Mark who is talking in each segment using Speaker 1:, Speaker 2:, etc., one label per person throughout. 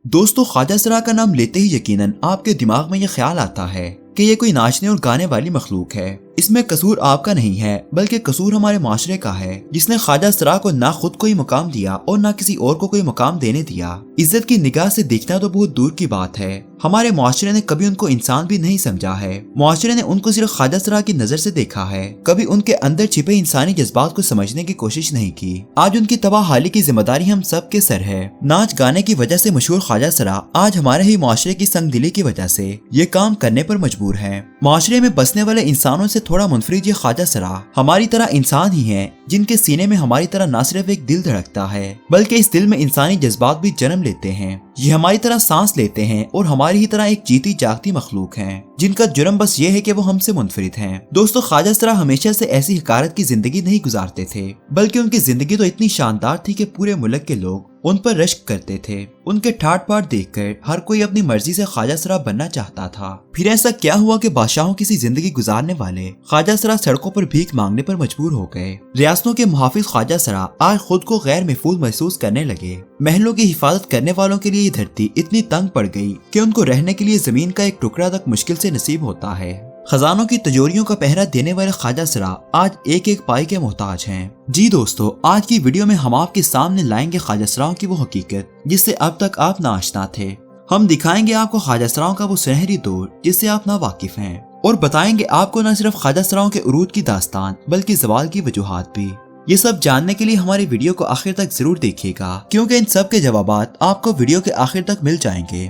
Speaker 1: दोस्तों, ख्वाजा सरा का नाम लेते ही यकीनन आपके दिमाग में ये ख्याल आता है कि ये कोई नाचने और गाने वाली मखलूक है। इसमें कसूर आपका नहीं है बल्कि कसूर हमारे माशरे का है, जिसने ख्वाजा सरा को ना खुद कोई मुकाम दिया और ना किसी और को कोई मुकाम देने दिया। इज्जत की निगाह से देखना तो बहुत दूर की बात है। हमारे माशरे ने कभी उनको इंसान भी नहीं समझा है। माशरे ने उनको सिर्फ ख्वाजा सरा की नजर से देखा है, कभी उनके अंदर छिपे इंसानी जज्बात को समझने की कोशिश नहीं की। आज उनकी तबाहाली की जिम्मेदारी हम सब के सर है। नाच गाने की वजह से मशहूर ख्वाजा सरा आज हमारे ही माशरे की संगदिली की वजह से ये काम करने पर मजबूर है। माशरे में बसने वाले इंसानों से थोड़ा मुनफरिद ये ख्वाजा सरा हमारी तरह इंसान ही है, जिनके सीने में हमारी तरह न सिर्फ एक दिल धड़कता है बल्कि इस दिल में इंसानी जज्बात भी जन्म लेते हैं। ये हमारी तरह सांस लेते हैं और हमारी ही तरह एक जीती जागती मखलूक हैं, जिनका जुर्म बस ये है कि वो हमसे मुनफरिद हैं। दोस्तों, ख्वाजा सरा हमेशा से ऐसी हकारत की जिंदगी नहीं गुजारते थे, बल्कि उनकी जिंदगी तो इतनी शानदार थी कि पूरे मुल्क के लोग उन पर रश्क करते थे। उनके ठाट बाट देखकर हर कोई अपनी मर्जी से ख्वाजा सरा बनना चाहता था। फिर ऐसा क्या हुआ कि बादशाहों की सी जिंदगी गुजारने वाले ख्वाजा सरा सड़कों पर भीख मांगने पर मजबूर हो गए। रियासतों के मुहाफिज ख्वाजा सरा आज खुद को गैर महफूज महसूस करने लगे। महलों की हिफाजत करने वालों के लिए ये धरती इतनी तंग पड़ गई कि उनको रहने के लिए जमीन का एक टुकड़ा तक मुश्किल से नसीब होता है। खजानों की तिजोरियों का पहरा देने वाले ख्वाजा सरा आज एक एक पाई के मोहताज हैं। जी दोस्तों, आज की वीडियो में हम आपके सामने लाएंगे ख्वाजा सराओं की वो हकीकत जिससे अब तक आप ना आशना थे। हम दिखाएंगे आपको ख्वाजा सराओं का वो सुनहरी दौर जिससे आप ना वाकिफ हैं, और बताएंगे आपको न सिर्फ ख्वाजा सराओं के उरूज की दास्तान बल्कि ज़वाल की वजूहात भी। ये सब जानने के लिए हमारी वीडियो को आखिर तक जरूर देखिएगा, क्योंकि इन सब के जवाबात आपको वीडियो के आखिर तक मिल जाएंगे।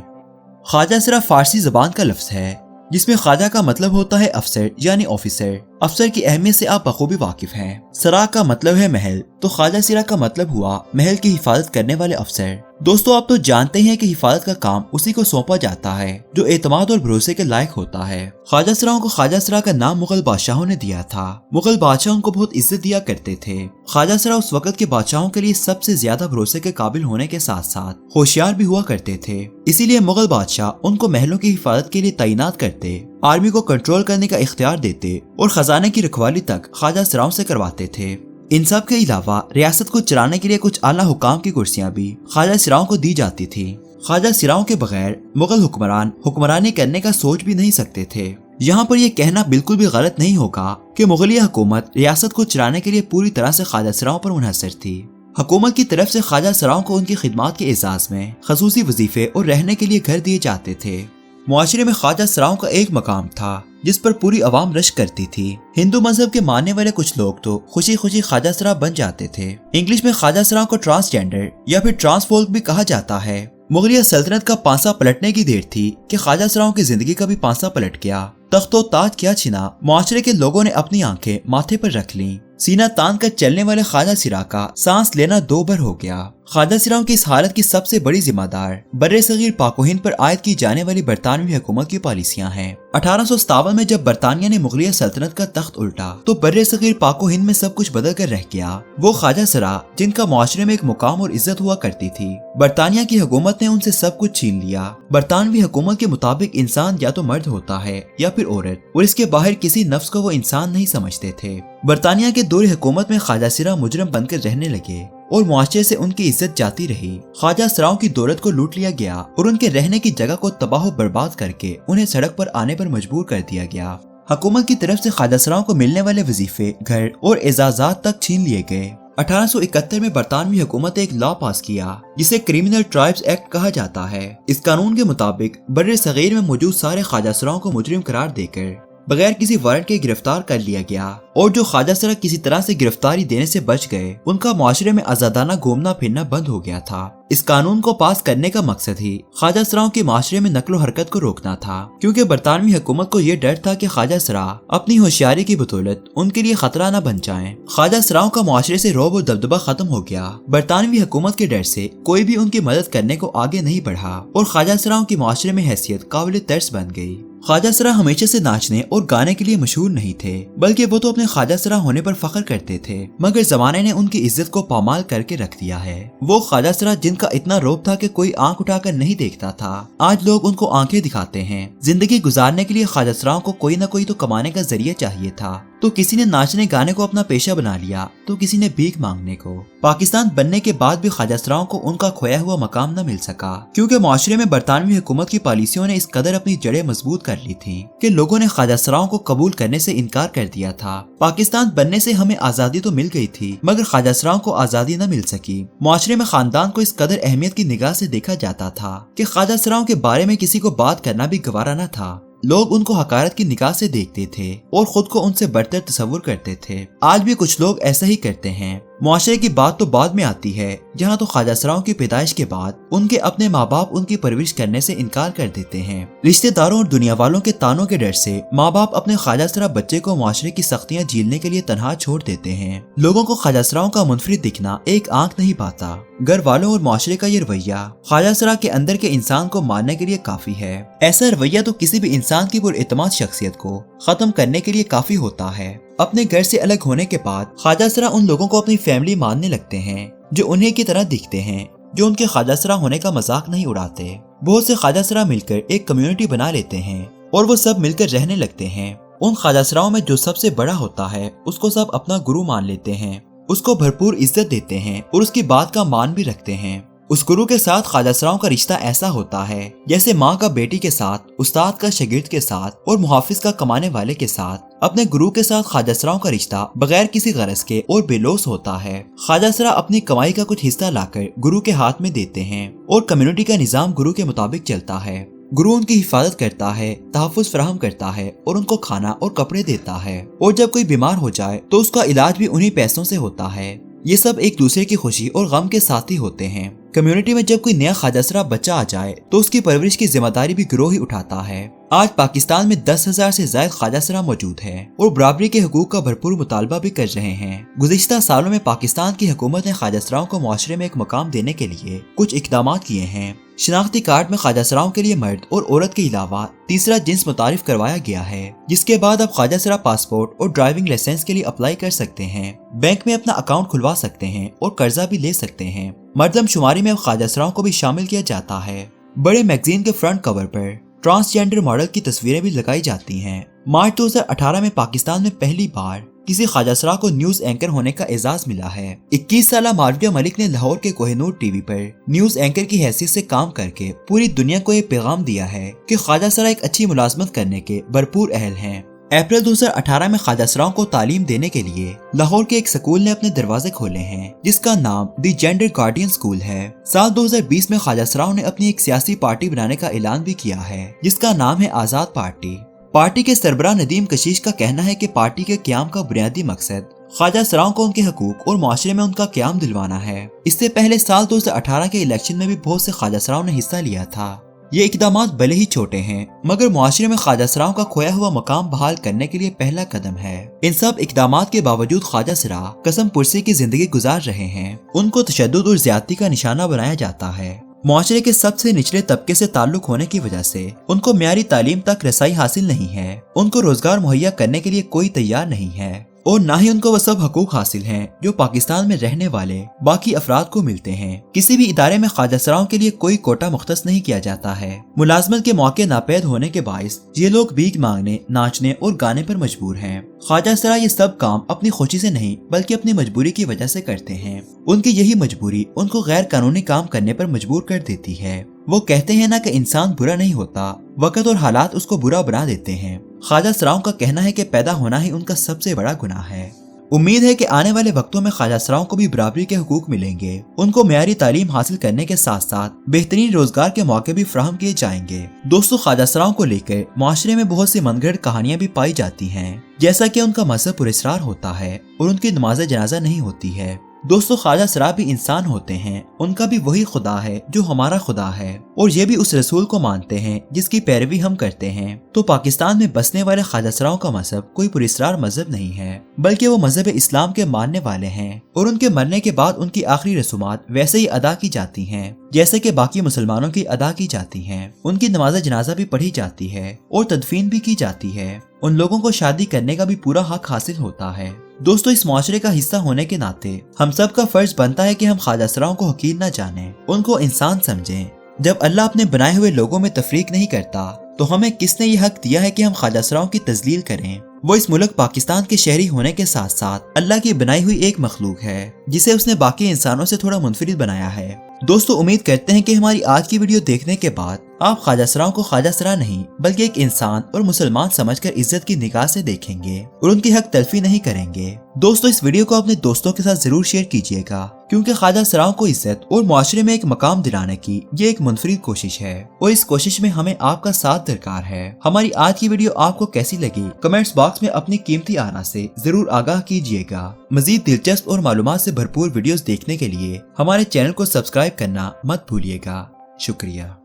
Speaker 1: ख्वाजा सरा फारसी जबान का लफ्ज है जिसमें ख्वाजा का मतलब होता है अफसर यानी ऑफिसर। अफसर की अहमियत से आप बखूबी वाकिफ हैं। सरा का मतलब है महल, तो ख्वाजा सरा का मतलब हुआ महल की हिफाजत करने वाले अफसर। दोस्तों, आप तो जानते हैं कि हिफाजत का काम उसी को सौंपा जाता है जो एतमाद और भरोसे के लायक होता है। ख्वाजा सराओं को ख्वाजा सरा का नाम मुगल बादशाहों ने दिया था। मुगल बादशाह उनको बहुत इज्जत दिया करते थे। ख्वाजा सरा उस वक्त के बादशाहों के लिए सबसे ज्यादा भरोसे के काबिल होने के साथ साथ होशियार भी हुआ करते थे। इसीलिए मुगल बादशाह उनको महलों की हिफाजत के लिए तैनात करते, आर्मी को कंट्रोल करने का इख्तियार देते और खजाने की रखवाली तक ख्वाजा सराओं से करवाते थे। इन सब के अलावा रियासत को चलाने के लिए कुछ आला हुकाम की कुर्सियां भी ख्वाजा सराओं को दी जाती थी। ख्वाजा सराओं के बगैर मुगल हुक्मरान हुक्मरानी करने का सोच भी नहीं सकते थे। यहाँ पर यह कहना बिल्कुल भी गलत नहीं होगा कि मुगलिया हुकूमत रियासत को चलाने के लिए पूरी तरह से ख्वाजा सराओं पर मुनहसर थी। हुकूमत की तरफ से ख्वाजा सराओं को उनकी खिदमात के एजाज में खसूसी वजीफे और रहने के लिए घर दिए जाते थे। मुआशरे में ख्वाजा सराओं का एक मकाम था जिस पर पूरी अवाम रश्क करती थी। हिंदू मजहब के मानने वाले कुछ लोग तो खुशी खुशी ख्वाजा सरा बन जाते थे। इंग्लिश में ख्वाजा सराओं को ट्रांसजेंडर या फिर ट्रांसफोल्क भी कहा जाता है। मुगलिया सल्तनत का पांसा पलटने की देर थी कि ख्वाजा सराओं की जिंदगी का भी पांसा पलट गया। तख्तो ताज क्या छिना, मुआशरे के लोगों ने अपनी आंखें माथे पर रख लीं। सीना तान कर चलने वाले ख्वाजा सरा का सांस लेना दो बार हो गया। ख्वाजा सराओं की इस हालत की सबसे बड़ी जिम्मेदार बर्रे सगीर पाको हिंद पर आयद की जाने वाली बरतानवी हुकूमत की पॉलिसियां हैं। 1857 में जब बरतानिया ने मुगलिया सल्तनत का तख्त उल्टा तो बर्रे सगीर पाको हिंद में सब कुछ बदल कर रह गया। वो ख्वाजा सरा जिनका मुआशरे में एक मुकाम और इज्जत हुआ करती थी, बरतानिया की हुकूमत ने उनसे सब कुछ छीन लिया। बरतानवी हुकूमत के मुताबिक इंसान या तो मर्द होता है या फिर औरत, और इसके बाहर किसी नफ्स को वो इंसान नहीं समझते थे। बरतानिया के दौर हुकूमत में ख्वाजा सरा मुजरम बनकर रहने लगे और मुआशरे से उनकी इज्जत जाती रही। ख्वाजा सराओं की दौलत को लूट लिया गया और उनके रहने की जगह को तबाह बर्बाद करके उन्हें सड़क पर आने पर मजबूर कर दिया गया। हुकूमत की तरफ से ख्वाजा सराओं को मिलने वाले वजीफे, घर और एजाजात तक छीन लिए गए। 1871 में बरतानवी हुकूमत ने एक लॉ पास किया जिसे क्रिमिनल ट्राइब्स एक्ट कहा जाता है। इस कानून के मुताबिक बर्रे सगीर में मौजूद सारे ख्वाजा सराओं को मुजरिम करार देकर बगैर किसी वारंट के गिरफ्तार कर लिया गया, और जो ख्वाजा सरा किसी तरह से गिरफ्तारी देने से बच गए उनका मुआशरे में आजादाना घूमना फिरना बंद हो गया था। इस कानून को पास करने का मकसद ही ख्वाजा सराओं के माशरे में नकलो हरकत को रोकना था, क्योंकि बरतानवी हुकूमत को यह डर था कि ख्वाजा सरा अपनी होशियारी की बदौलत उनके लिए खतरा न बन जाएं। ख्वाजा सराओं का मुआशरे से रौब और दबदबा खत्म हो गया। बरतानवी हुकूमत के डर से कोई भी उनकी मदद करने को आगे नहीं बढ़ा और ख्वाजा सराओं की मुआशरे में हैसियत काबिल तर्स बन गई। ख्वाजा सरा हमेशा से नाचने और गाने के लिए मशहूर नहीं थे, बल्कि वो तो अपने ख्वाजा सरा होने पर फख्र करते थे, मगर जमाने ने उनकी इज्जत को पामाल करके रख दिया है। वो ख्वाजा सरा जिनका इतना रौब था कि कोई आंख उठाकर नहीं देखता था, आज लोग उनको आंखें दिखाते हैं। जिंदगी गुजारने के लिए ख्वाजा सराओं को कोई न कोई तो कमाने का जरिया चाहिए था। तो किसी ने नाचने गाने को अपना पेशा बना लिया, तो किसी ने भीख मांगने को। पाकिस्तान बनने के बाद भी ख्वाजा सराओं को उनका खोया हुआ मकाम न मिल सका, क्योंकि माशरे में बरतानवी हुकूमत की पॉलिसियों ने इस कदर अपनी जड़ें मजबूत कर ली थी कि लोगों ने ख्वाजा सराओं को कबूल करने से इनकार कर दिया था। पाकिस्तान बनने से हमें आजादी तो मिल गई थी, मगर ख्वाजा सराओं को आजादी न मिल सकी। माशरे में खानदान को इस कदर अहमियत की निगाह से देखा जाता था कि ख्वाजा सराओं के बारे में किसी को बात करना भी गवारा न था। लोग उनको हकारत की निगाह से देखते थे और खुद को उनसे बढ़तर तस्वुर करते थे। आज भी कुछ लोग ऐसा ही करते हैं। मुआशरे की बात तो बाद में आती है, जहाँ तो ख्वाजा सराओं की पैदाइश के बाद उनके अपने माँ बाप उनकी परवरिश करने से इनकार कर देते हैं। रिश्तेदारों और दुनिया वालों के तानों के डर से माँ बाप अपने ख्वाजा सरा बच्चे को मुआशरे की सख्तियाँ झेलने के लिए तनहा छोड़ देते हैं। लोगों को ख्वाजा सराओं का मुनफरिद दिखना एक आंख नहीं पाता। घर वालों और मुआशरे का ये रवैया ख्वाजा सरा के अंदर के इंसान को मारने के लिए काफी है। ऐसा रवैया तो किसी भी इंसान की पुरएतमाद शख्सियत को खत्म करने के लिए काफी होता है। अपने घर से अलग होने के बाद ख्वाजा सरा उन लोगों को अपनी फैमिली मानने लगते हैं जो उन्हीं की तरह दिखते हैं, जो उनके ख्वाजा सरा होने का मजाक नहीं उड़ाते। बहुत से ख्वाजा सरा मिलकर एक कम्युनिटी बना लेते हैं और वो सब मिलकर रहने लगते हैं। उन ख्वाजा सराओं में जो सबसे बड़ा होता है उसको सब अपना गुरु मान लेते हैं, उसको भरपूर इज्जत देते हैं और उसकी बात का मान भी रखते हैं। उस गुरु के साथ ख्वाजा सराओं का रिश्ता ऐसा होता है जैसे माँ का बेटी के साथ, उस्ताद का शागिर्द के साथ और मुहाफिज का कमाने वाले के साथ। अपने गुरु के साथ ख्वाजा सराओं का रिश्ता बगैर किसी गरज के और बेलोस होता है। ख्वाजा सरा अपनी कमाई का कुछ हिस्सा लाकर गुरु के हाथ में देते हैं और कम्युनिटी का निजाम गुरु के मुताबिक चलता है। गुरु उनकी हिफाजत करता है, तहफ़्फ़ुज़ फराहम करता है और उनको खाना और कपड़े देता है। और जब कोई बीमार हो जाए तो उसका इलाज भी उन्हीं पैसों से होता है। ये सब एक दूसरे की खुशी और गम के साथी होते हैं। कम्युनिटी में जब कोई नया ख्वाजा सरा बच्चा आ जाए तो उसकी परवरिश की जिम्मेदारी भी गिरोह ही उठाता है। आज पाकिस्तान में 10,000 से ज्यादा ख्वाजा सरा मौजूद है और बराबरी के हुकूक का भरपूर मुतालबा भी कर रहे हैं। गुज़िश्ता सालों में पाकिस्तान की हुकूमत ने ख्वाजा सराओं को मुआशरे में एक मकाम देने के लिए कुछ इकदाम किए हैं। शनाख्ती कार्ड में ख्वाजा सराओं के लिए मर्द और औरत के अलावा तीसरा जिन्स मुतारिफ करवाया गया है, जिसके बाद अब ख्वाजा सरा पासपोर्ट और ड्राइविंग लाइसेंस के लिए अप्लाई कर सकते हैं, बैंक में अपना अकाउंट खुलवा सकते हैं और कर्जा भी ले सकते हैं। मर्दम शुमारी में अब ख्वाजा सराओं को भी शामिल किया जाता है। बड़े मैगजीन के फ्रंट कवर पर ट्रांसजेंडर मॉडल की तस्वीरें भी लगाई जाती हैं। मार्च 2018 में पाकिस्तान में पहली बार किसी ख्वाजा सरा को न्यूज एंकर होने का एजाज मिला है। 21 साला मारविया मलिक ने लाहौर के कोहिनूर टीवी पर न्यूज एंकर की हैसियत से काम करके पूरी दुनिया को ये पैगाम दिया है कि ख्वाजा सरा एक अच्छी मुलाजमत करने के भरपूर अहल हैं। अप्रैल 2018 में ख्वाजा सराओं को तालीम देने के लिए लाहौर के एक स्कूल ने अपने दरवाजे खोले हैं, जिसका नाम दी जेंडर गार्डियन स्कूल है। साल 2020 में ख्वाजा सराओं ने अपनी एक सियासी पार्टी बनाने का ऐलान भी किया है, जिसका नाम है आजाद पार्टी। पार्टी के सरबराह नदीम कशीश का कहना है कि पार्टी के क़याम का बुनियादी मकसद ख्वाजा सराओं को उनके हकूक और मुआशरे में उनका क़याम दिलवाना है। इससे पहले साल 2018 के इलेक्शन में भी बहुत से ख्वाजा सराओं ने हिस्सा लिया था। ये इकदामात भले ही छोटे हैं, मगर मुआशरे में ख्वाजा सराओं का खोया हुआ मकाम बहाल करने के लिए पहला कदम है। इन सब इकदामात के बावजूद ख्वाजा सरा कसम पुरसी की जिंदगी गुजार रहे हैं। उनको तशद्दुद और ज्यादती का निशाना बनाया जाता है। मुआशरे के सबसे निचले तबके से ताल्लुक होने की वजह से उनको म्यारी तालीम तक रसाई हासिल नहीं है। उनको रोजगार मुहैया करने के लिए कोई तैयार नहीं है और न ही उनको वह सब हकूक हासिल हैं जो पाकिस्तान में रहने वाले बाकी अफराद को मिलते हैं। किसी भी इदारे में ख्वाजा सराओं के लिए कोई कोटा मुख्तस नहीं किया जाता है। मुलाजमत के मौके नापैद होने के बाइस ये लोग भीख मांगने, नाचने और गाने पर मजबूर हैं। ख्वाजा सरा ये सब काम अपनी खुशी से नहीं बल्कि अपनी मजबूरी की वजह से करते हैं। उनकी यही मजबूरी उनको गैर कानूनी काम करने पर मजबूर कर देती है। वो कहते हैं ना कि इंसान बुरा नहीं होता, वक्त और हालात उसको बुरा बना देते हैं। ख्वाजा सराओं का कहना है कि पैदा होना ही उनका सबसे बड़ा गुनाह है। उम्मीद है कि आने वाले वक्तों में ख्वाजा सराओं को भी बराबरी के हुकूक मिलेंगे। उनको म्यारी तालीम हासिल करने के साथ साथ बेहतरीन रोजगार के मौके भी फराहम किए जाएंगे। दोस्तों, ख्वाजा सराओं को लेकर मुआशरे में बहुत सी मनगढ़ कहानियां भी पाई जाती हैं, जैसा कि उनका मजहब पुरस्कार होता है और उनकी नमाज जनाजा नहीं होती है। दोस्तों, ख्वाजा सरा भी इंसान होते हैं, उनका भी वही खुदा है जो हमारा खुदा है और ये भी उस रसूल को मानते हैं जिसकी पैरवी हम करते हैं। तो पाकिस्तान में बसने वाले ख्वाजा सराओं का मजहब कोई पुरस्कार मजहब नहीं है, बल्कि वो मजहब इस्लाम के मानने वाले हैं और उनके मरने के बाद उनकी आखिरी रसूमात वैसे ही अदा की जाती हैं जैसे कि बाकी मुसलमानों की अदा की जाती हैं। उनकी नमाज जनाजा भी पढ़ी जाती है और तदफीन भी की जाती है। उन लोगों को शादी करने का भी पूरा हक हासिल होता है। दोस्तों, इस मुआशरे का हिस्सा होने के नाते हम सब का फर्ज बनता है कि हम ख्वाजा सराओं को हकीर न जाने, उनको इंसान समझें। जब अल्लाह अपने बनाए हुए लोगों में तफरीक नहीं करता तो हमें किसने ये हक दिया है कि हम ख्वाजा सराओं की तजलील करें। वो इस मुल्क पाकिस्तान के शहरी होने के साथ साथ अल्लाह की बनाई हुई एक मखलूक है जिसे उसने बाकी इंसानों से थोड़ा मुनफरिद बनाया है। दोस्तों, उम्मीद करते हैं कि हमारी आज की वीडियो देखने के बाद आप ख्वाजा सराओं को ख्वाजा सरा नहीं बल्कि एक इंसान और मुसलमान समझकर इज्जत की निगाह से देखेंगे और उनकी हक तलफी नहीं करेंगे। दोस्तों, इस वीडियो को अपने दोस्तों के साथ जरूर शेयर कीजिएगा क्योंकि ख्वाजा सराओं को इज्जत और मुआशरे में एक मकाम दिलाने की ये एक मुनफरिद कोशिश है और इस कोशिश में हमें आपका साथ दरकार है। हमारी आज की वीडियो आपको कैसी लगी कमेंट्स बॉक्स में अपनी कीमती आरा से जरूर आगाह कीजिएगा। मजीद दिलचस्प और मालूमात से भरपूर वीडियोस देखने के लिए हमारे चैनल को सब्सक्राइब करना मत भूलिएगा। शुक्रिया।